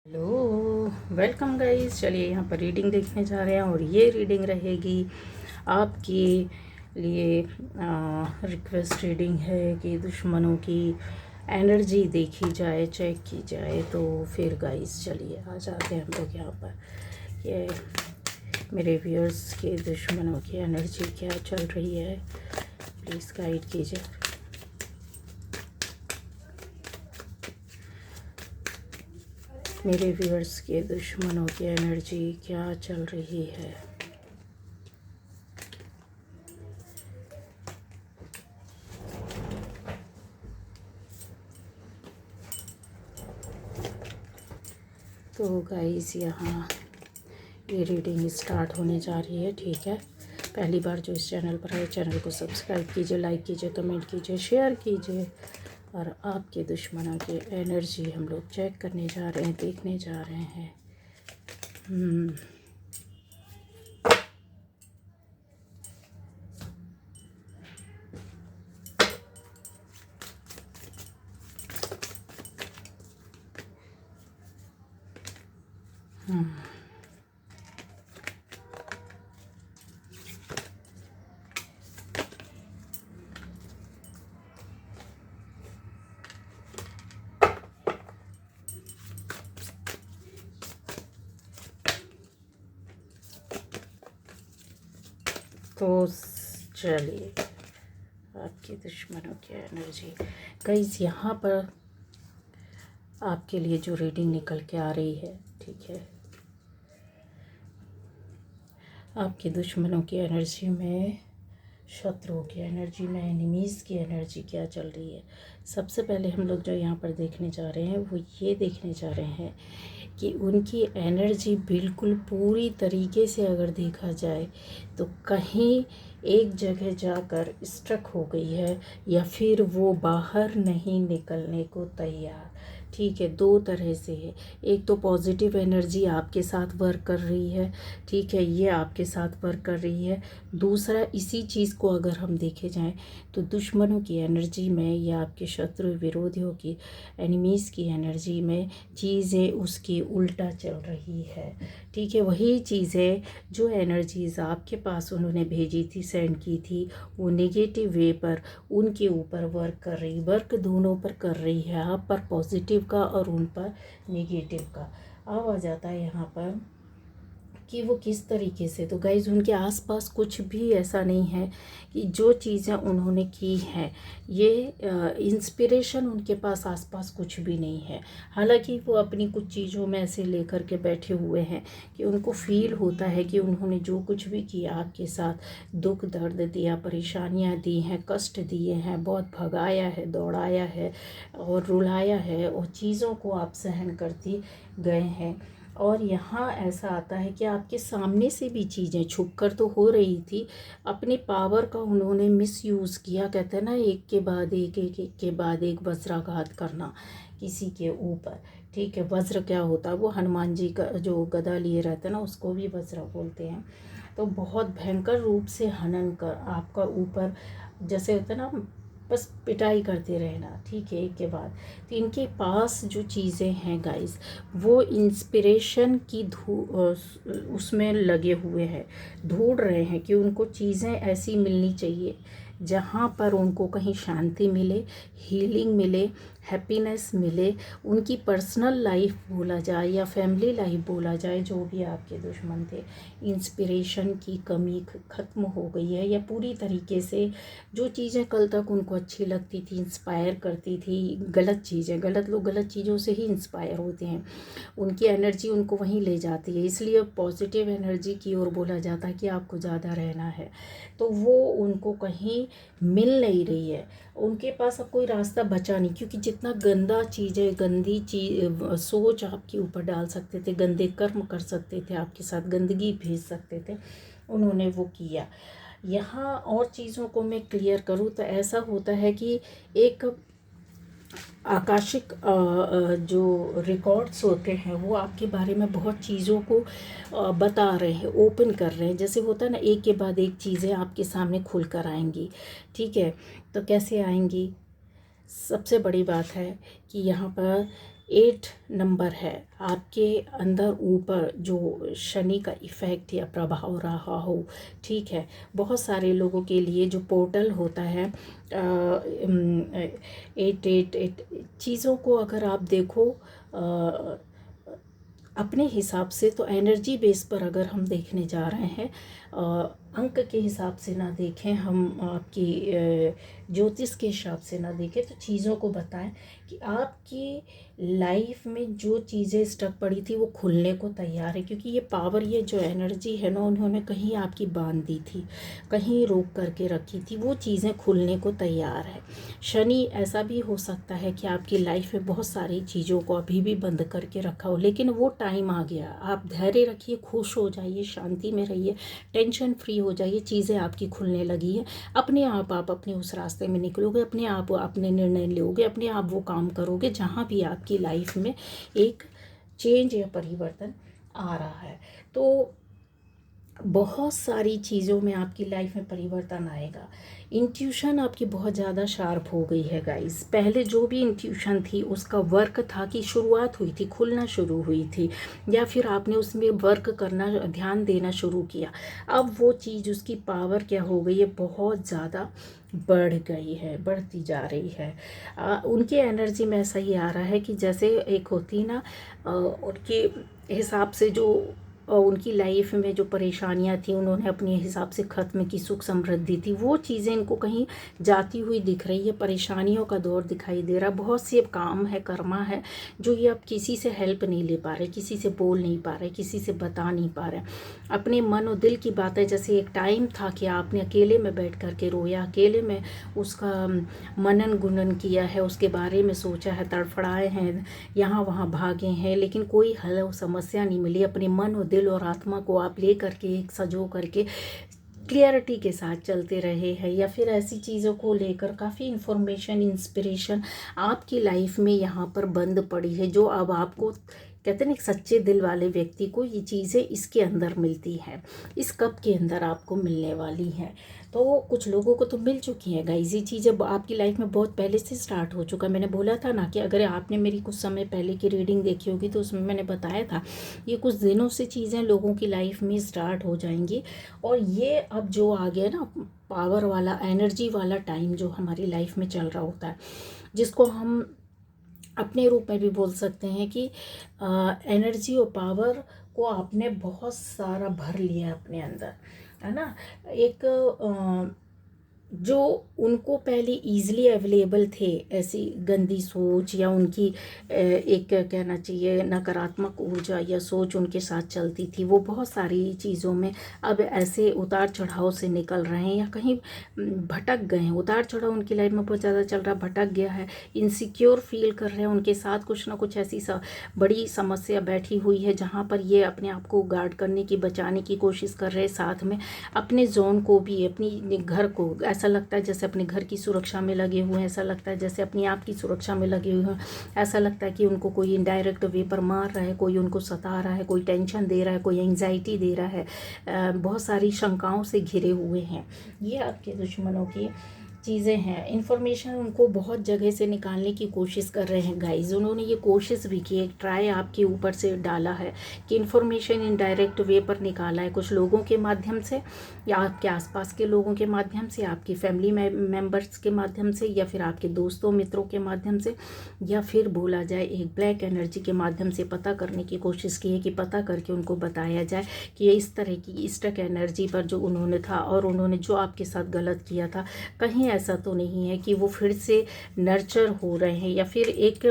Hello, welcome guys. चलिए यहाँ पर रीडिंग देखने जा रहे हैं और ये रीडिंग रहेगी आपके लिए। रिक्वेस्ट रीडिंग है कि दुश्मनों की एनर्जी देखी जाए, चेक की जाए। तो फिर गाइस चलिए आ जाते हैं हम लोग यहाँ पर। ये मेरे व्यूअर्स के दुश्मनों की एनर्जी क्या चल रही है, प्लीज़ गाइड कीजिए। मेरे व्यूअर्स के दुश्मनों की एनर्जी क्या चल रही है। तो गाइस यहाँ ये रीडिंग स्टार्ट होने जा रही है, ठीक है। पहली बार जो इस चैनल पर है, चैनल को सब्सक्राइब कीजिए, लाइक कीजिए, कमेंट कीजिए, शेयर कीजिए। और आपके दुश्मनों की एनर्जी हम लोग चेक करने जा रहे हैं, देखने जा रहे हैं। तो चलिए आपके दुश्मनों की एनर्जी गाइस यहाँ पर आपके लिए जो रीडिंग निकल के आ रही है, ठीक है। आपके दुश्मनों की एनर्जी में, शत्रुओं की एनर्जी में, एनिमीज़ की एनर्जी क्या चल रही है। सबसे पहले हम लोग जो यहाँ पर देखने जा रहे हैं वो ये देखने जा रहे हैं कि उनकी एनर्जी बिल्कुल पूरी तरीके से अगर देखा जाए तो कहीं एक जगह जाकर स्ट्रक हो गई है या फिर वो बाहर नहीं निकलने को तैयार, ठीक है। दो तरह से है, एक तो पॉजिटिव एनर्जी आपके साथ वर्क कर रही है, ठीक है, ये आपके साथ वर्क कर रही है। दूसरा, इसी चीज़ को अगर हम देखे जाएं तो दुश्मनों की एनर्जी में या आपके शत्रु विरोधियों की, एनिमीज़ की एनर्जी में चीज़ें उसकी उल्टा चल रही है, ठीक है। वही चीज़ें जो एनर्जीज़ आपके पास उन्होंने भेजी थी, सेंड की थी, वो नेगेटिव वे पर उनके ऊपर वर्क कर रही, वर्क दोनों पर कर रही है, आप पर पॉजिटिव का और उन पर नेगेटिव का। अब आ जाता है यहाँ पर कि वो किस तरीके से। तो गाइज उनके आसपास कुछ भी ऐसा नहीं है कि जो चीज़ें उन्होंने की हैं, ये इंस्पिरेशन उनके पास आसपास कुछ भी नहीं है। हालांकि वो अपनी कुछ चीज़ों में ऐसे लेकर के बैठे हुए हैं कि उनको फील होता है कि उन्होंने जो कुछ भी किया आपके साथ, दुख दर्द दिया, परेशानियां दी हैं, कष्ट दिए हैं, बहुत भगाया है, दौड़ाया है और रुलाया है, और चीज़ों को आप सहन करती गए हैं। और यहाँ ऐसा आता है कि आपके सामने से भी चीज़ें छुप कर तो हो रही थी, अपनी पावर का उन्होंने मिसयूज़ किया। कहते हैं ना, एक के बाद एक, एक एक के बाद एक वज्राघात करना किसी के ऊपर, ठीक है। वज्र क्या होता है, वो हनुमान जी का जो गदा लिए रहते हैं ना, उसको भी वज्र बोलते हैं। तो बहुत भयंकर रूप से हनन कर आपका ऊपर, जैसे होता है ना, बस पिटाई करते रहना, ठीक है, एक के बाद। तो इनके पास जो चीज़ें हैं गाइस, वो इंस्पिरेशन की उसमें लगे हुए हैं, ढूंढ रहे हैं कि उनको चीज़ें ऐसी मिलनी चाहिए जहाँ पर उनको कहीं शांति मिले, हीलिंग मिले, हैप्पीनेस मिले, उनकी पर्सनल लाइफ बोला जाए या फैमिली लाइफ बोला जाए, जो भी आपके दुश्मन थे, इंस्पिरेशन की कमी ख़त्म हो गई है, या पूरी तरीके से जो चीज़ें कल तक उनको अच्छी लगती थी, इंस्पायर करती थी, गलत चीज़ें, गलत लोग गलत चीज़ों से ही इंस्पायर होते हैं, उनकी एनर्जी उनको वहीं ले जाती है। इसलिए पॉजिटिव एनर्जी की ओर बोला जाता है कि आपको ज़्यादा रहना है। तो वो उनको कहीं मिल नहीं रही है, उनके पास अब कोई रास्ता बचा नहीं, क्योंकि जितना गंदा चीज़ें, गंदी सोच आपके ऊपर डाल सकते थे, गंदे कर्म कर सकते थे, आपके साथ गंदगी भेज सकते थे, उन्होंने वो किया। यहाँ और चीज़ों को मैं क्लियर करूँ तो ऐसा होता है कि एक आकाशिक जो रिकॉर्ड्स होते हैं वो आपके बारे में बहुत चीज़ों को बता रहे हैं, ओपन कर रहे हैं। जैसे होता है ना, एक के बाद एक चीज़ें आपके सामने खुल कर आएंगी, ठीक है। तो कैसे आएंगी, सबसे बड़ी बात है कि यहाँ पर 8 नंबर है आपके अंदर ऊपर जो शनि का इफ़ेक्ट या प्रभाव रहा हो, ठीक है। बहुत सारे लोगों के लिए जो पोर्टल होता है 888 चीज़ों को अगर आप देखो अपने हिसाब से, तो एनर्जी बेस पर अगर हम देखने जा रहे हैं, अंक के हिसाब से ना देखें हम, आपकी ज्योतिष के हिसाब से ना देखें, तो चीज़ों को बताएं कि आपकी लाइफ में जो चीज़ें स्टक पड़ी थी वो खुलने को तैयार है। क्योंकि ये पावर, ये जो एनर्जी है ना, उन्होंने कहीं आपकी बांध दी थी, कहीं रोक करके रखी थी, वो चीज़ें खुलने को तैयार है। शनि ऐसा भी हो सकता है कि आपकी लाइफ में बहुत सारी चीज़ों को अभी भी बंद करके रखा हो, लेकिन वो टाइम आ गया। आप धैर्य रखिए, खुश हो जाइए, शांति में रहिए, टेंशन फ्री हो जाइए, चीज़ें आपकी खुलने लगी है। अपने आप अपने उस रास्ते में निकलोगे, अपने आप अपने निर्णय लोगे, अपने आप वो काम करोगे जहाँ भी आपकी लाइफ में एक चेंज या परिवर्तन आ रहा है। तो बहुत सारी चीज़ों में आपकी लाइफ में परिवर्तन आएगा। इंट्यूशन आपकी बहुत ज़्यादा शार्प हो गई है गाइस। पहले जो भी इंट्यूशन थी उसका वर्क था कि शुरुआत हुई थी, खुलना शुरू हुई थी, या फिर आपने उसमें वर्क करना, ध्यान देना शुरू किया। अब वो चीज़, उसकी पावर क्या हो गई है, बहुत ज़्यादा बढ़ गई है, बढ़ती जा रही है। उनकी एनर्जी में ऐसा ही आ रहा है कि जैसे एक होती ना, उनके हिसाब से जो उनकी लाइफ में जो परेशानियां थी उन्होंने अपने हिसाब से ख़त्म की, सुख समृद्धि थी, वो चीज़ें इनको कहीं जाती हुई दिख रही है। परेशानियों का दौर दिखाई दे रहा, बहुत से काम है, कर्मा है, जो ये अब किसी से हेल्प नहीं ले पा रहे, किसी से बोल नहीं पा रहे, किसी से बता नहीं पा रहे अपने मन और दिल की बातें। जैसे एक टाइम था कि आपने अकेले में बैठ कर के रोया, अकेले में उसका मनन गुणन किया है, उसके बारे में सोचा है, तड़फड़ाए हैं, यहाँ वहाँ भागे हैं, लेकिन कोई हल समस्या नहीं मिली। अपने मन और दिल और आत्मा को आप ले करके एक सजो करके क्लियरिटी के साथ चलते रहे हैं, या फिर ऐसी चीज़ों को लेकर काफ़ी इंफॉर्मेशन, इंस्पिरेशन आपकी लाइफ में यहाँ पर बंद पड़ी है, जो अब आपको, कहते हैं, सच्चे दिल वाले व्यक्ति को ये चीज़ें इसके अंदर मिलती हैं, इस कप के अंदर आपको मिलने वाली हैं। तो कुछ लोगों को तो मिल चुकी हैं गाइस, ये चीज़ें आपकी लाइफ में बहुत पहले से स्टार्ट हो चुका है। मैंने बोला था ना कि अगर आपने मेरी कुछ समय पहले की रीडिंग देखी होगी तो उसमें मैंने बताया था ये कुछ दिनों से चीज़ें लोगों की लाइफ में स्टार्ट हो जाएंगी। और ये अब जो आ गया ना, पावर वाला, एनर्जी वाला टाइम जो हमारी लाइफ में चल रहा होता है, जिसको हम अपने रूप में भी बोल सकते हैं कि एनर्जी और पावर को आपने बहुत सारा भर लिया है अपने अंदर, है ना। एक जो उनको पहले इजीली अवेलेबल थे, ऐसी गंदी सोच या उनकी एक कहना चाहिए नकारात्मक ऊर्जा या सोच उनके साथ चलती थी, वो बहुत सारी चीज़ों में अब ऐसे उतार चढ़ाव से निकल रहे हैं या कहीं भटक गए हैं। उतार चढ़ाव उनकी लाइफ में बहुत ज़्यादा चल रहा, भटक गया है, इनसिक्योर फील कर रहे हैं, उनके साथ कुछ ना कुछ ऐसी बड़ी समस्या बैठी हुई है जहाँ पर ये अपने आप को गार्ड करने की, बचाने की कोशिश कर रहे हैं, साथ में अपने जोन को भी, अपनी घर को, ऐसा लगता है जैसे अपने घर की सुरक्षा में लगे हुए हैं, ऐसा लगता है जैसे अपने आप की सुरक्षा में लगे हुए हैं, ऐसा लगता है कि उनको कोई इनडायरेक्ट वे पर मार रहा है, कोई उनको सता रहा है, कोई टेंशन दे रहा है, कोई एंग्जाइटी दे रहा है, बहुत सारी शंकाओं से घिरे हुए हैं। ये आपके दुश्मनों की चीज़ें हैं। इन्फॉर्मेशन उनको बहुत जगह से निकालने की कोशिश कर रहे हैं गाइज। उन्होंने ये कोशिश भी की, एक ट्राई आपके ऊपर से डाला है कि इन्फॉर्मेशन इनडायरेक्ट वे पर निकाला है, कुछ लोगों के माध्यम से या आपके आसपास के लोगों के माध्यम से, आपकी फैमिली मेम्बर्स के माध्यम से, या फिर आपके दोस्तों मित्रों के माध्यम से, या फिर बोला जाए एक ब्लैक एनर्जी के माध्यम से पता करने की कोशिश की है कि पता करके उनको बताया जाए कि ये इस तरह की स्टक एनर्जी पर जो उन्होंने था और उन्होंने जो आपके साथ गलत किया था, कहीं ऐसा तो नहीं है कि वो फिर से नर्चर हो रहे हैं, या फिर एक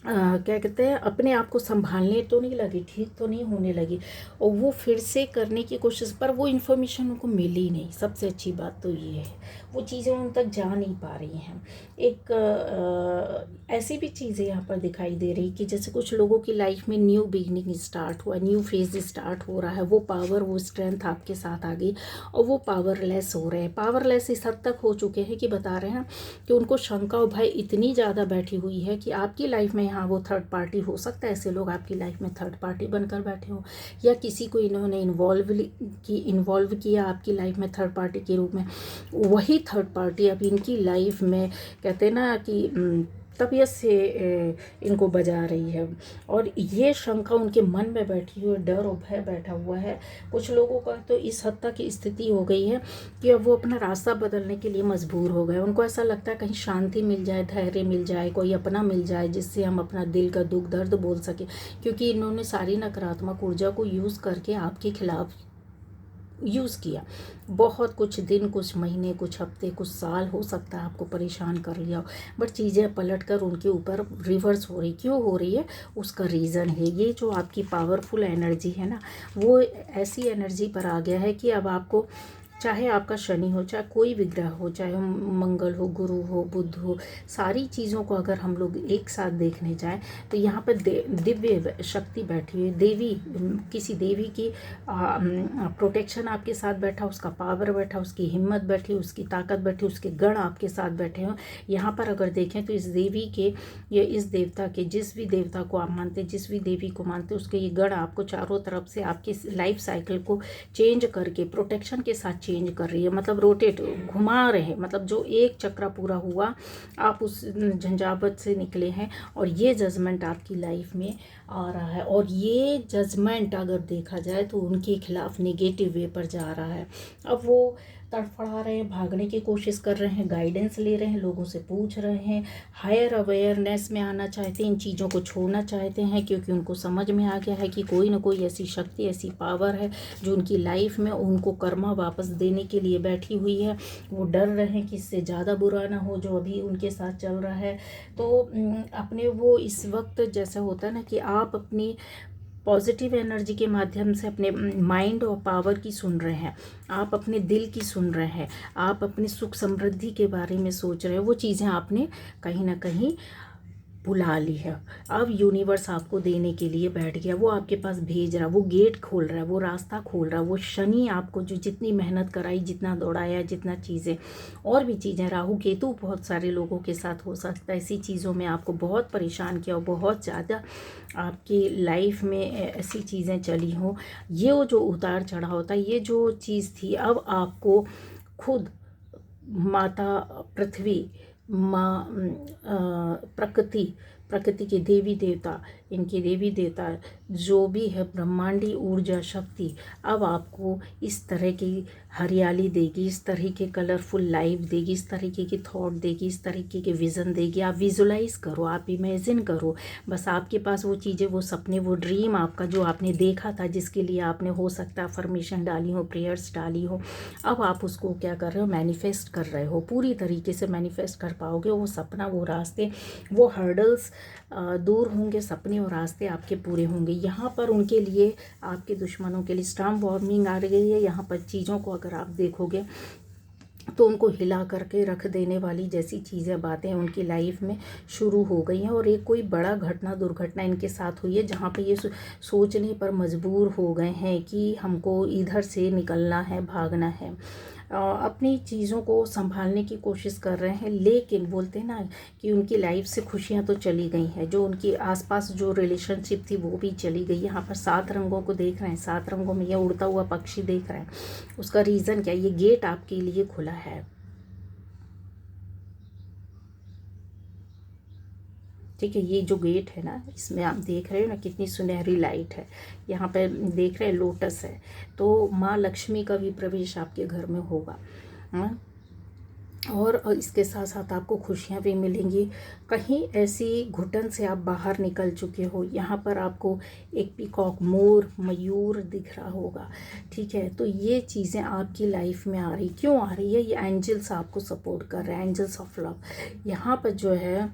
क्या कहते हैं, अपने आप को संभालने तो नहीं लगी, ठीक तो नहीं होने लगी, और वो फिर से करने की कोशिश, पर वो इन्फॉर्मेशन उनको मिली नहीं। सबसे अच्छी बात तो ये है, वो चीज़ें उन तक जा नहीं पा रही हैं। एक ऐसी भी चीज़ें यहाँ पर दिखाई दे रही कि जैसे कुछ लोगों की लाइफ में न्यू बिगनिंग स्टार्ट हुआ, न्यू फेज स्टार्ट हो रहा है, वो पावर, वो स्ट्रेंथ आपके साथ आ गई और वो पावरलेस हो रहे हैं। पावरलेस इस हद तक हो चुके हैं कि बता रहे हैं कि उनको शंका और भय इतनी ज़्यादा बैठी हुई है कि आपकी लाइफ में, हाँ, वो थर्ड पार्टी हो सकता है, ऐसे लोग आपकी लाइफ में थर्ड पार्टी बनकर बैठे हो, या किसी को इन्होंने इन्वॉल्व किया आपकी लाइफ में थर्ड पार्टी के रूप में। वही थर्ड पार्टी अब इनकी लाइफ में, कहते हैं ना कि तबीयत से इनको बजा रही है। और ये शंका उनके मन में बैठी हुई, डर और भय बैठा हुआ है। कुछ लोगों का तो इस हद तक स्थिति हो गई है कि अब वो अपना रास्ता बदलने के लिए मजबूर हो गए। उनको ऐसा लगता है कहीं शांति मिल जाए, धैर्य मिल जाए, कोई अपना मिल जाए जिससे हम अपना दिल का दुख दर्द बोल सके, क्योंकि इन्होंने सारी नकारात्मक ऊर्जा को यूज़ करके आपके खिलाफ यूज़ किया। बहुत कुछ दिन, कुछ महीने, कुछ हफ्ते, कुछ साल हो सकता है आपको परेशान कर लिया हो, बट चीज़ें पलट कर उनके ऊपर रिवर्स हो रही। क्यों हो रही है? उसका रीज़न है ये जो आपकी पावरफुल एनर्जी है ना, वो ऐसी एनर्जी पर आ गया है कि अब आपको, चाहे आपका शनि हो, चाहे कोई भी ग्रह हो, चाहे मंगल हो, गुरु हो, बुध हो, सारी चीज़ों को अगर हम लोग एक साथ देखने जाएं तो यहाँ पर दिव्य शक्ति बैठी हुई, देवी, किसी देवी की प्रोटेक्शन आपके साथ बैठा, उसका पावर बैठा, उसकी हिम्मत बैठी, उसकी ताकत बैठी, उसके गण आपके साथ बैठे हों। यहाँ पर अगर देखें तो इस देवी के या इस देवता के, जिस भी देवता को आप मानते, जिस भी देवी को मानते, उसके ये गण आपको चारों तरफ से आपके लाइफ साइकिल को चेंज करके प्रोटेक्शन के साथ चेंज कर रही है। मतलब रोटेट, घुमा रहे हैं, मतलब जो एक चक्र पूरा हुआ आप उस झंझावत से निकले हैं और ये जजमेंट आपकी लाइफ में आ रहा है। और ये जजमेंट अगर देखा जाए तो उनके खिलाफ नेगेटिव वे पर जा रहा है। अब वो तड़फड़ा रहे हैं, भागने की कोशिश कर रहे हैं, गाइडेंस ले रहे हैं, लोगों से पूछ रहे हैं, हायर अवेयरनेस में आना चाहते हैं, इन चीज़ों को छोड़ना चाहते हैं, क्योंकि उनको समझ में आ गया है कि कोई ना कोई ऐसी शक्ति, ऐसी पावर है जो उनकी लाइफ में उनको कर्मा वापस देने के लिए बैठी हुई है। वो डर रहे हैं कि इससे ज़्यादा बुरा ना हो जो अभी उनके साथ चल रहा है। तो अपने वो इस वक्त जैसा होता है ना कि आप अपनी पॉजिटिव एनर्जी के माध्यम से अपने माइंड और पावर की सुन रहे हैं, आप अपने दिल की सुन रहे हैं, आप अपनी सुख समृद्धि के बारे में सोच रहे हैं। वो चीज़ें आपने कहीं ना कहीं बुला ली है। अब यूनिवर्स आपको देने के लिए बैठ गया, वो आपके पास भेज रहा, वो गेट खोल रहा है, वो रास्ता खोल रहा है। वो शनि आपको जो जितनी मेहनत कराई, जितना दौड़ाया, जितना चीज़ें और भी चीज़ें, राहु केतु बहुत सारे लोगों के साथ हो सकता है, ऐसी चीज़ों में आपको बहुत परेशान किया और बहुत ज़्यादा आपकी लाइफ में ऐसी चीज़ें चली हों। ये वो जो उतार चढ़ाव होता है, ये जो चीज़ थी, अब आपको खुद माता पृथ्वी, माँ प्रकृति के देवी देवता, इनके देवी देवता जो भी है, ब्रह्मांडी ऊर्जा शक्ति अब आपको इस तरह की हरियाली देगी, इस तरह के कलरफुल लाइफ देगी, इस तरीके की थॉट देगी, इस तरीके के विज़न देगी। आप विजुलाइज करो, आप इमेजिन करो, बस आपके पास वो चीज़ें, वो सपने, वो ड्रीम आपका जो आपने देखा था, जिसके लिए आपने हो सकता है अफर्मेशन डाली हो, प्रेयर्स डाली हो, अब आप उसको क्या कर रहे हो, मैनिफेस्ट कर रहे हो। पूरी तरीके से मैनिफेस्ट कर पाओगे। वो सपना, वो रास्ते, वो हर्डल्स दूर होंगे, सपने और रास्ते आपके पूरे होंगे। यहाँ पर उनके लिए, आपके दुश्मनों के लिए स्टॉर्म वार्निंग आ गई है। यहाँ पर चीज़ों को अगर आप देखोगे तो उनको हिला करके रख देने वाली जैसी चीज़ें, बातें उनकी लाइफ में शुरू हो गई हैं। और एक कोई बड़ा घटना, दुर्घटना इनके साथ हुई है जहाँ पे ये सोचने पर मजबूर हो गए हैं कि हमको इधर से निकलना है, भागना है। अपनी चीज़ों को संभालने की कोशिश कर रहे हैं, लेकिन बोलते हैं ना कि उनकी लाइफ से खुशियां तो चली गई हैं, जो उनके आसपास जो रिलेशनशिप थी वो भी चली गई। यहाँ पर 7 रंगों को देख रहे हैं, 7 रंगों में ये उड़ता हुआ पक्षी देख रहे हैं। उसका रीज़न क्या है? ये गेट आपके लिए खुला है, ठीक है। ये जो गेट है ना, इसमें आप देख रहे हो ना कितनी सुनहरी लाइट है। यहाँ पे देख रहे हैं लोटस है, तो माँ लक्ष्मी का भी प्रवेश आपके घर में होगा। हाँ, और इसके साथ साथ आपको खुशियाँ भी मिलेंगी। कहीं ऐसी घुटन से आप बाहर निकल चुके हो, यहाँ पर आपको एक पीकॉक, मोर, मयूर दिख रहा होगा, ठीक है। तो ये चीज़ें आपकी लाइफ में आ रही, क्यों आ रही है? ये एंजल्स आपको सपोर्ट कर रहे हैं, एंजल्स ऑफ लव। यहाँ पर जो है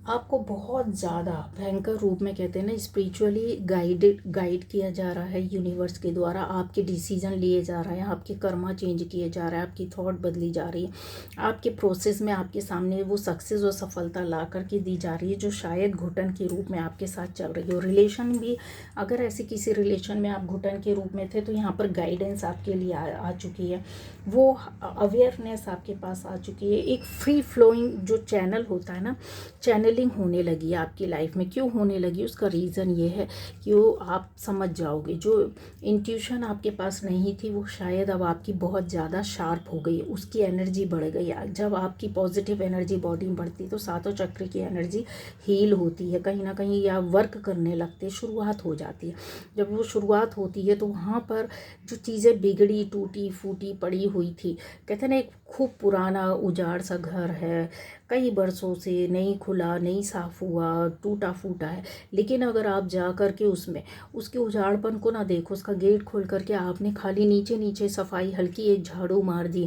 आपको बहुत ज़्यादा भयंकर रूप में, कहते हैं ना, स्पिरिचुअली गाइड किया जा रहा है यूनिवर्स के द्वारा। आपके डिसीजन लिए जा रहे हैं, आपके कर्मा चेंज किए जा रहा है, आपकी थॉट बदली जा रही है, आपके प्रोसेस में आपके सामने वो सक्सेस और सफलता ला करके दी जा रही है जो शायद घुटन के रूप में आपके साथ चल रही है। और रिलेशन भी, अगर ऐसे किसी रिलेशन में आप घुटन के रूप में थे तो यहाँ पर गाइडेंस आपके लिए आ चुकी है, वो अवेयरनेस आपके पास आ चुकी है। एक फ्री फ्लोइंग जो चैनल होता है ना, चैनल चैनलिंग होने लगी है आपकी लाइफ में। क्यों होने लगी, उसका रीज़न ये है कि वो आप समझ जाओगे। जो इंट्यूशन आपके पास नहीं थी वो शायद अब आपकी बहुत ज़्यादा शार्प हो गई, उसकी एनर्जी बढ़ गई। जब आपकी पॉजिटिव एनर्जी बॉडी में बढ़ती तो सातों चक्र की एनर्जी हील होती है, कहीं ना कहीं या वर्क करने लगते, शुरुआत हो जाती है। जब वो शुरुआत होती है तो वहाँ पर जो चीज़ें बिगड़ी टूटी फूटी पड़ी हुई थी, कहते हैं ना एक खूब पुराना उजाड़ सा घर है, कई बरसों से नहीं खुला नहीं साफ हुआ, टूटा फूटा है, लेकिन अगर आप जा कर के उसमें उसके उजाड़पन को ना देखो, उसका गेट खोल करके आपने खाली नीचे नीचे सफाई हल्की एक झाड़ू मार दी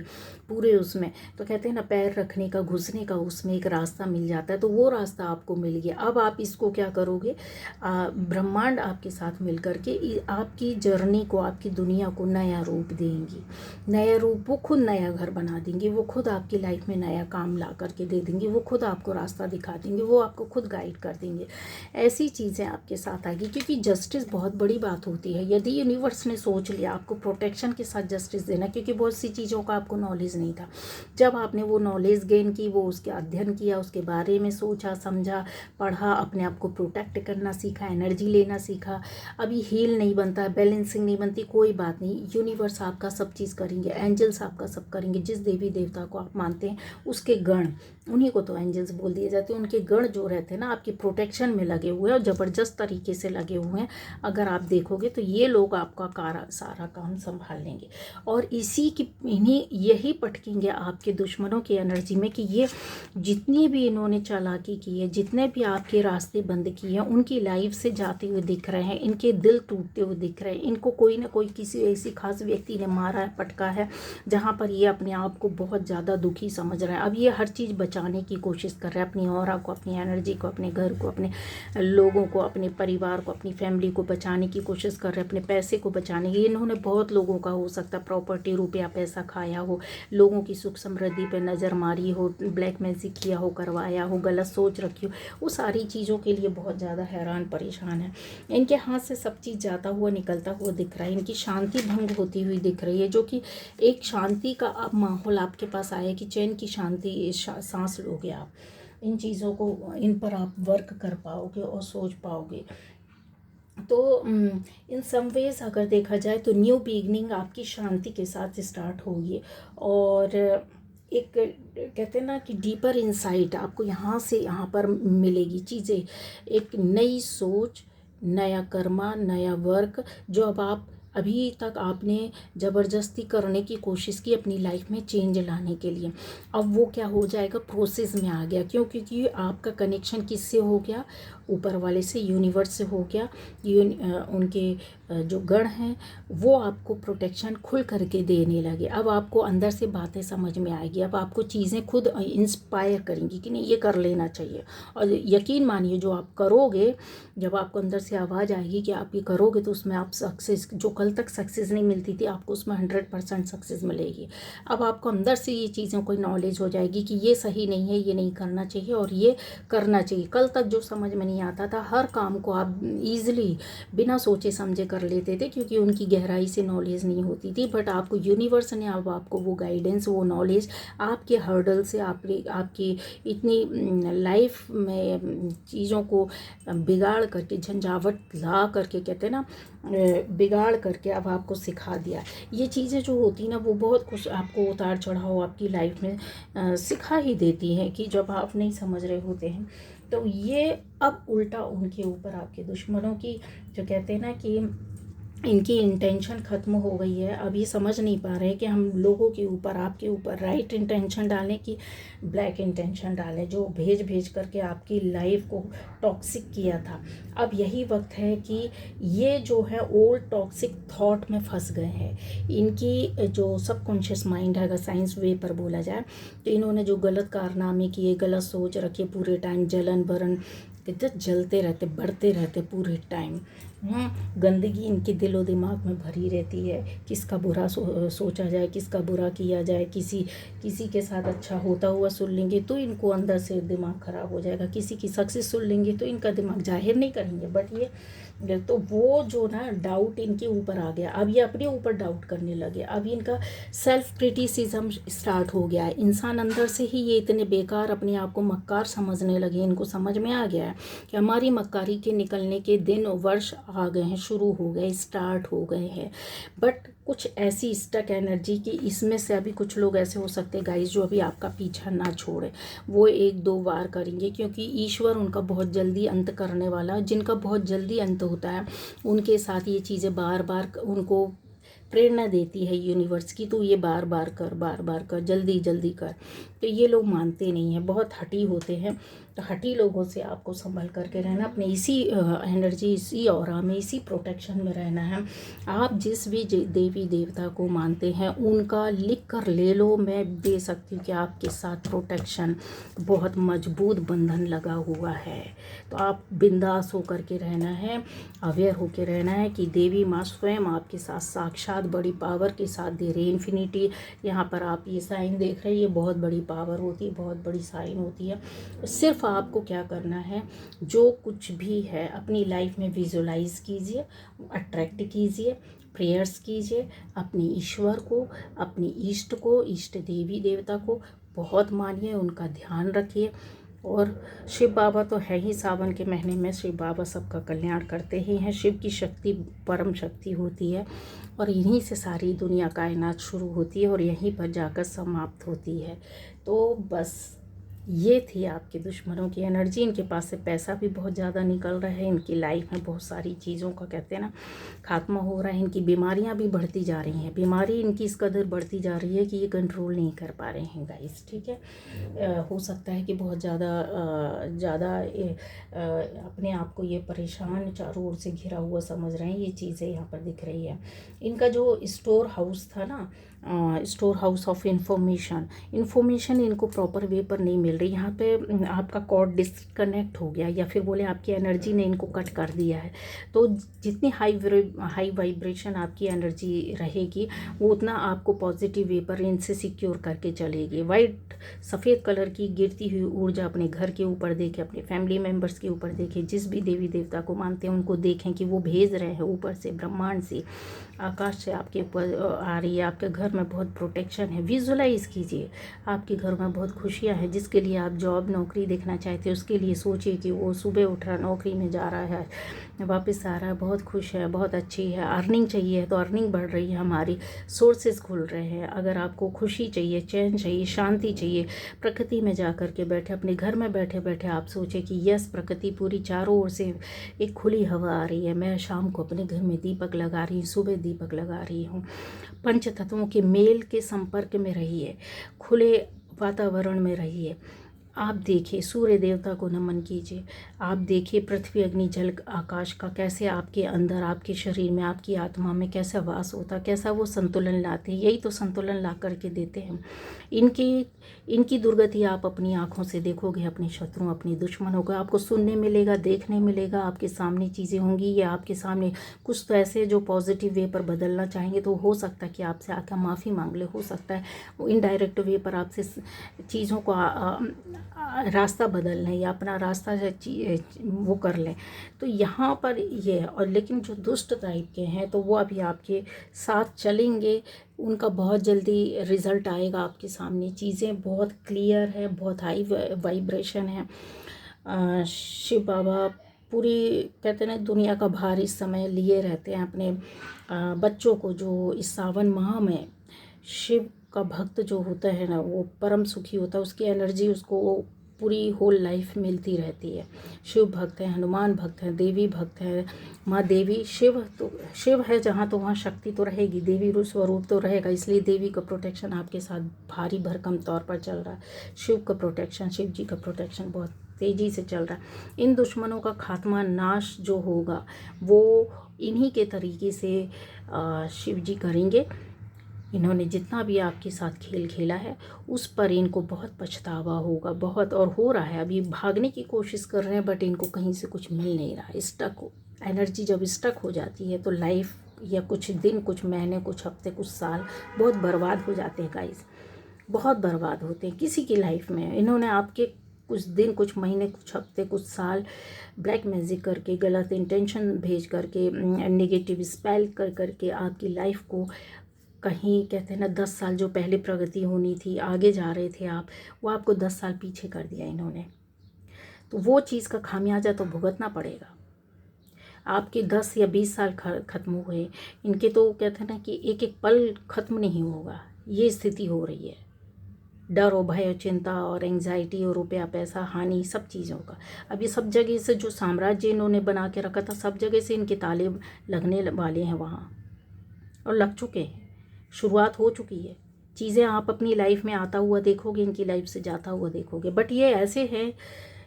पूरे उसमें, तो कहते हैं ना पैर रखने का घुसने का उसमें एक रास्ता मिल जाता है। तो वो रास्ता आपको मिल गया। अब आप इसको क्या करोगे, ब्रह्मांड आपके साथ मिल करके आपकी जर्नी को, आपकी दुनिया को नया रूप देंगी। नया रूप, वो खुद नया घर बना देंगी, वो खुद आपकी लाइफ में नया काम ला करके दे देंगी, वो खुद आपको रास्ता दिखा देंगे, वो आपको खुद गाइड कर देंगे। ऐसी चीज़ें आपके साथ आएगी, क्योंकि जस्टिस बहुत बड़ी बात होती है। यदि यूनिवर्स ने सोच लिया आपको प्रोटेक्शन के साथ जस्टिस देना, क्योंकि बहुत सी चीज़ों का आपको नॉलेज नहीं था, जब आपने वो नॉलेज गेन की, वो उसके अध्ययन किया, उसके बारे में सोचा समझा पढ़ा, अपने आप को प्रोटेक्ट करना सीखा, एनर्जी लेना सीखा, अभी हील नहीं बनता, बैलेंसिंग नहीं बनती, कोई बात नहीं, यूनिवर्स आपका सब चीज़ करेंगे, एंजल्स आपका सब करेंगे। जिस देवी देवता को आप मानते हैं उसके गण, उन्हीं को तो एंजल्स बोल दिए जाते हैं, उनके गण जो रहते हैं ना आपकी प्रोटेक्शन में लगे हुए हैं और ज़बरदस्त तरीके से लगे हुए हैं। अगर आप देखोगे तो ये लोग आपका सारा काम संभाल लेंगे, और इसी की इन्हीं यही पटकेंगे आपके दुश्मनों की एनर्जी में कि ये जितनी भी इन्होंने चालाकी की है, जितने भी आपके रास्ते बंद किए हैं, उनकी लाइफ से जाते हुए दिख रहे हैं, इनके दिल टूटते हुए दिख रहे हैं, इनको कोई ना कोई किसी ऐसी खास व्यक्ति ने मारा है, पटका है, जहाँ पर ये अपने आप को बहुत ज़्यादा दुखी समझ रहे हैं। अब ये हर चीज़ बचाने की कोशिश कर रहे हैं, अपनी ऑरा को, अपनी एनर्जी को, अपने घर को, अपने लोगों को, अपने परिवार को, अपनी फैमिली को बचाने की कोशिश कर रहे हैं, अपने पैसे को बचाने की। इन्होंने बहुत लोगों का हो सकता है प्रॉपर्टी, रुपया पैसा खाया हो, लोगों की सुख समृद्धि पर नज़र मारी हो, ब्लैक मैजिक किया हो, करवाया हो, गलत सोच रखी हो, वो सारी चीज़ों के लिए बहुत ज़्यादा हैरान परेशान है। इनके हाथ से सब चीज़ जाता हुआ निकलता हुआ दिख रहा है, इनकी शांति भंग होती हुई दिख रही है, जो कि एक शांति का अब माहौल आपके पास आया कि चैन की शांति सांस लोगे आप। इन चीज़ों को, इन पर आप वर्क कर पाओगे और सोच पाओगे। तो इन सम वेज अगर देखा जाए तो न्यू बिगनिंग आपकी शांति के साथ स्टार्ट होगी, और एक कहते हैं ना कि डीपर इंसाइट आपको यहाँ से यहाँ पर मिलेगी चीज़ें, एक नई सोच, नया कर्मा, नया वर्क, जो अब आप अभी तक आपने ज़बरदस्ती करने की कोशिश की अपनी लाइफ में चेंज लाने के लिए, अब वो क्या हो जाएगा, प्रोसेस में आ गया। क्यों? क्योंकि आपका कनेक्शन किससे हो गया, ऊपर वाले से, यूनिवर्स से हो गया। उनके जो गण हैं वो आपको प्रोटेक्शन खुल करके देने लगे। अब आपको अंदर से बातें समझ में आएगी, अब आपको चीज़ें खुद इंस्पायर करेंगी कि नहीं ये कर लेना चाहिए। और यकीन मानिए जो आप करोगे, जब आपको अंदर से आवाज़ आएगी कि आप ये करोगे तो उसमें आप सक्सेस, जो कल तक सक्सेस नहीं मिलती थी आपको उसमें 100% सक्सेस मिलेगी। अब आपको अंदर से ये चीज़ों को नॉलेज हो जाएगी कि ये सही नहीं है, ये नहीं करना चाहिए और ये करना चाहिए। कल तक जो समझ में नहीं आता था, हर काम को आप ईजिली बिना सोचे समझे कर लेते थे क्योंकि उनकी गहराई से नॉलेज नहीं होती थी। बट आपको यूनिवर्स ने अब आपको वो गाइडेंस, वो नॉलेज आपके हर्डल से, आपकी इतनी लाइफ में चीज़ों को बिगाड़ करके, झंझावट ला करके, कहते हैं ना बिगाड़ करके अब आपको सिखा दिया। ये चीज़ें जो होती ना वो बहुत कुछ आपको उतार चढ़ाव आपकी लाइफ में सिखा ही देती हैं कि जब आप नहीं समझ रहे होते हैं। तो ये अब उल्टा उनके ऊपर, आपके दुश्मनों की, जो कहते हैं ना कि इनकी इंटेंशन ख़त्म हो गई है। अब ये समझ नहीं पा रहे कि हम लोगों के ऊपर, आपके ऊपर राइट इंटेंशन डालें कि ब्लैक इंटेंशन डालें, जो भेज करके आपकी लाइफ को टॉक्सिक किया था। अब यही वक्त है कि ये जो है ओल्ड टॉक्सिक थॉट में फंस गए हैं। इनकी जो सबकॉन्शियस माइंड है, अगर साइंस वे पर बोला जाए तो इन्होंने जो गलत कारनामे किए, गलत सोच रखी, पूरे टाइम जलन भरन, जलते रहते, बढ़ते रहते पूरे टाइम, गंदगी इनके दिलो दिमाग में भरी रहती है, किसका बुरा सोचा जाए, किसका बुरा किया जाए, किसी के साथ अच्छा होता हुआ सुन लेंगे तो इनको अंदर से दिमाग ख़राब हो जाएगा, किसी की सक्सेस सुन लेंगे तो इनका दिमाग जाहिर नहीं करेंगे, बट ये तो वो जो ना डाउट इनके ऊपर आ गया, अब ये अपने ऊपर डाउट करने लगे, अब इनका सेल्फ क्रिटिसिज्म स्टार्ट हो गया है। इंसान अंदर से ही ये इतने बेकार अपने आप को मक्कार समझने लगे, इनको समझ में आ गया है कि हमारी मक्कारी के निकलने के दिन वर्ष आ गए हैं, शुरू हो गए, स्टार्ट हो गए हैं। बट कुछ ऐसी स्टक एनर्जी कि इसमें से अभी कुछ लोग ऐसे हो सकते हैं गाइस जो अभी आपका पीछा ना छोड़े, वो 1-2 बार करेंगे, क्योंकि ईश्वर उनका बहुत जल्दी अंत करने वाला, जिनका बहुत जल्दी अंत होता है उनके साथ ये चीज़ें बार बार उनको प्रेरणा देती है यूनिवर्स की, तो ये बार बार कर, जल्दी जल्दी कर। तो ये लोग मानते नहीं हैं, बहुत हठी होते हैं। तो हठी लोगों से आपको संभल करके रहना, अपने इसी एनर्जी, इसी ऑरा में, इसी प्रोटेक्शन में रहना है। आप जिस भी देवी देवता को मानते हैं उनका लिख कर ले लो, मैं दे सकती हूँ कि आपके साथ प्रोटेक्शन बहुत मजबूत बंधन लगा हुआ है। तो आप बिंदास होकर के रहना है, अवेयर होकर रहना है कि देवी माँ स्वयं आपके साथ साक्षात बड़ी पावर के साथ दे रही है। इन्फिनिटी यहाँ पर आप ये साइन देख रहे हैं, ये बहुत बड़ी पावर होती है, बहुत बड़ी साइन होती है। सिर्फ आपको क्या करना है, जो कुछ भी है अपनी लाइफ में विजुलाइज कीजिए, अट्रैक्ट कीजिए, प्रेयर्स कीजिए, अपने ईश्वर को, अपनी इष्ट को, इष्ट देवी देवता को बहुत मानिए, उनका ध्यान रखिए। और शिव बाबा तो है ही, सावन के महीने में शिव बाबा सबका कल्याण करते ही हैं। शिव की शक्ति परम शक्ति होती है और इन्हीं से सारी दुनिया कायनात शुरू होती है और यहीं पर जाकर समाप्त होती है। तो बस ये थी आपके दुश्मनों की एनर्जी। इनके पास से पैसा भी बहुत ज़्यादा निकल रहा है, इनकी लाइफ में बहुत सारी चीज़ों का कहते हैं ना खात्मा हो रहा है, इनकी बीमारियां भी बढ़ती जा रही हैं, बीमारी इनकी इस कदर बढ़ती जा रही है कि ये कंट्रोल नहीं कर पा रहे हैं गाइस, ठीक है। हो सकता है कि बहुत ज़्यादा अपने आप को ये परेशान चारों ओर से घिरा हुआ समझ रहे हैं, ये चीज़ें यहाँ पर दिख रही है। इनका जो स्टोर हाउस था ना, स्टोर हाउस ऑफ इंफॉर्मेशन इनको प्रॉपर वे पर नहीं मिल रही। यहाँ पे आपका कॉर्ड डिस्कनेक्ट हो गया या फिर बोले आपकी एनर्जी ने इनको कट कर दिया है। तो जितनी हाई वाइब्रेशन आपकी एनर्जी रहेगी वो उतना आपको पॉजिटिव वे पर इनसे सिक्योर करके चलेगी। वाइट सफ़ेद कलर की गिरती हुई ऊर्जा अपने घर के ऊपर देखें, अपने फैमिली मेम्बर्स के ऊपर देखें, जिस भी देवी देवता को मानते हैं उनको देखें कि वो भेज रहे हैं ऊपर से, ब्रह्मांड से, आकाश से आपके ऊपर आ रही है। आपके घर में बहुत प्रोटेक्शन है, विजुलाइज कीजिए आपके घर में बहुत खुशियां हैं। जिसके लिए आप जॉब नौकरी देखना चाहते हैं उसके लिए सोचिए कि वो सुबह उठ रहा, नौकरी में जा रहा है, वापस आ रहा है, बहुत खुश है, बहुत अच्छी है। अर्निंग चाहिए तो अर्निंग बढ़ रही है, हमारी सोर्सेज खुल रहे हैं। अगर आपको खुशी चाहिए, चैन चाहिए, शांति चाहिए, प्रकृति में जा कर के बैठे, अपने घर में बैठे बैठे आप सोचे कि यस प्रकृति पूरी चारों ओर से एक खुली हवा आ रही है, मैं शाम को अपने घर में दीपक लगा रही हूँ, सुबह दीपक लगा रही हूँ। पंच तत्वों के मेल के संपर्क में रहिए, खुले वातावरण में रहिए। आप देखिए सूर्य देवता को नमन कीजिए, आप देखिए पृथ्वी अग्नि जल आकाश का कैसे आपके अंदर, आपके शरीर में, आपकी आत्मा में कैसा वास होता, कैसा वो संतुलन लाते हैं। यही तो संतुलन ला करके देते हैं। इनकी दुर्गति आप अपनी आँखों से देखोगे, अपने शत्रुओं, अपने दुश्मनों को आपको सुनने मिलेगा, देखने मिलेगा, आपके सामने चीज़ें होंगी या आपके सामने कुछ तो ऐसे जो पॉजिटिव वे पर बदलना चाहेंगे तो हो सकता है कि आपसे आकर माफ़ी मांग ले, हो सकता है वो इनडायरेक्ट वे पर आपसे चीज़ों को रास्ता बदल लें या अपना रास्ता वो कर लें। तो यहाँ पर ये है। और लेकिन जो दुष्ट टाइप के हैं तो वो अभी आपके साथ चलेंगे, उनका बहुत जल्दी रिज़ल्ट आएगा आपके सामने। चीज़ें बहुत क्लियर है, बहुत हाई वाइब्रेशन है। शिव बाबा पूरी कहते हैं ना दुनिया का भार इस समय लिए रहते हैं अपने बच्चों को। जो इस सावन माह में शिव का भक्त जो होता है ना वो परम सुखी होता है, उसकी एनर्जी उसको पूरी होल लाइफ मिलती रहती है। शिव भक्त हैं, हनुमान भक्त हैं, देवी भक्त हैं, माँ देवी, शिव तो शिव है जहाँ तो वहाँ शक्ति तो रहेगी, देवी रूप स्वरूप तो रहेगा। इसलिए देवी का प्रोटेक्शन आपके साथ भारी भरकम तौर पर चल रहा है। शिव का प्रोटेक्शन, शिव जी का प्रोटेक्शन बहुत तेज़ी से चल रहा है। इन दुश्मनों का खात्मा, नाश जो होगा वो इन्हीं के तरीके से शिव जी करेंगे। इन्होंने जितना भी आपके साथ खेल खेला है उस पर इनको बहुत पछतावा होगा, बहुत, और हो रहा है। अभी भागने की कोशिश कर रहे हैं बट इनको कहीं से कुछ मिल नहीं रहा है, स्टक एनर्जी जब स्टक हो जाती है तो लाइफ या कुछ दिन, कुछ महीने, कुछ हफ्ते, कुछ साल बहुत बर्बाद हो जाते हैं गाइस, बहुत बर्बाद होते हैं किसी की लाइफ में। इन्होंने आपके कुछ दिन, कुछ महीने, कुछ हफ्ते, कुछ साल ब्लैक मैजिक करके, गलत इंटेंशन भेज करके, नेगेटिव स्पेल कर करके आपकी लाइफ को कहीं, कहते हैं ना 10 साल जो पहले प्रगति होनी थी, आगे जा रहे थे आप, वो आपको 10 साल पीछे कर दिया इन्होंने। तो वो चीज़ का खामियाजा तो भुगतना पड़ेगा। आपके 10 या 20 साल ख़त्म हुए, इनके तो कहते हैं ना कि एक एक पल ख़त्म नहीं होगा, ये स्थिति हो रही है। डर और भय और चिंता और एंग्जाइटी और रुपया पैसा हानि सब चीज़ों का। अब ये सब जगह से जो साम्राज्य इन्होंने बना के रखा था, सब जगह से इनके ताले लगने वाले हैं वहाँ, और लग चुके हैं। शुरुआत हो चुकी है। चीज़ें आप अपनी लाइफ में आता हुआ देखोगे, इनकी लाइफ से जाता हुआ देखोगे। बट ये ऐसे हैं,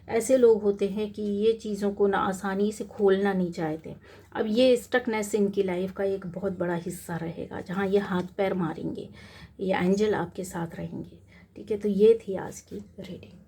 ऐसे लोग होते हैं कि ये चीज़ों को ना आसानी से खोलना नहीं चाहते। अब ये स्टकनेस इनकी लाइफ का एक बहुत बड़ा हिस्सा रहेगा, जहाँ ये हाथ पैर मारेंगे, ये एंजल आपके साथ रहेंगे। ठीक है, तो ये थी आज की रीडिंग।